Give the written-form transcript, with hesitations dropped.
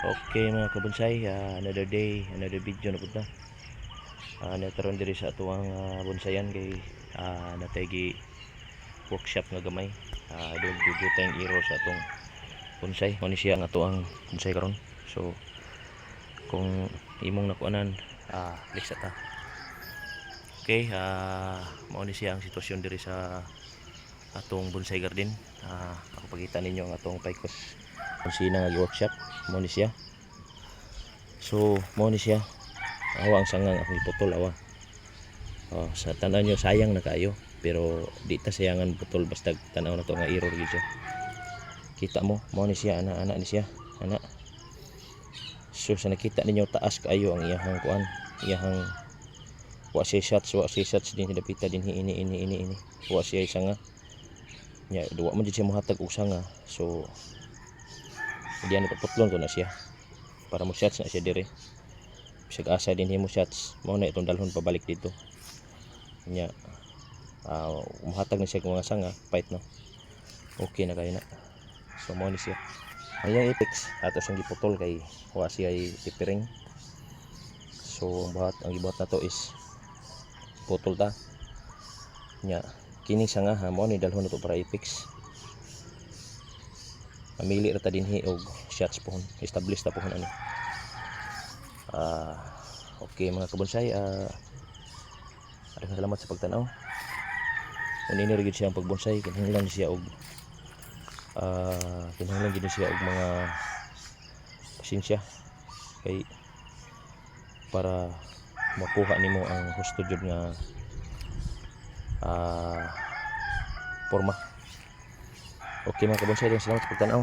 Okay mga kabonsai, another day, another video na punta. Nataron diri sa atuang bonsayan kay natay gi workshop nga gamay. Doon video tayong iro sa atong bonsai. Mo ni siya nga atuang bonsai karon. So kung imong nakuanan, click sa ta. Okay, mo ni siya ang sitwasyon diri sa atong bonsai garden. Ako pagita ninyo ang atong paikos sina nga workshop mo ni siya. So mo ni siya awa ang sangang akong putol awa. Sa tanaw nyo sayang na kayo pero di ta sayangan putol basta tanaw na to nga error gyud siya. Kita mo ni siya ana ni siya ana. So sa nakita ninyo taas kaayo ang iyahang kuan, iyahang wa siya shots din dapita din ini wa siya sanga nya duwa man jud siya mohatag og sanga. So diyan putlon ko na siya para mo shots na siya dire. Bisag asa din himo shots mo na itong dalhon pabalik dito nya mohatag na siya kung mga sanga fight no. Okay na kayo na. So mo ni siya ayang apex ato siyang giputol kay wa siya ipiring. So ang gibuhat na to is putol ta nya kining sanga mo ni dalhon na to para apex. Mamili ra ta dinhi og shots pohon, establish ta pohon ani. Okay mga kabonsai, salamat sa pagtanaw. Kung ini rin siya ang pagbonsai, kinahanglan siya og kinahanglan gid siya og mga pasensya kay para makuha nimo ang husto jud nga forma. Okay mga kabonsai, salamat sa pagtanaw.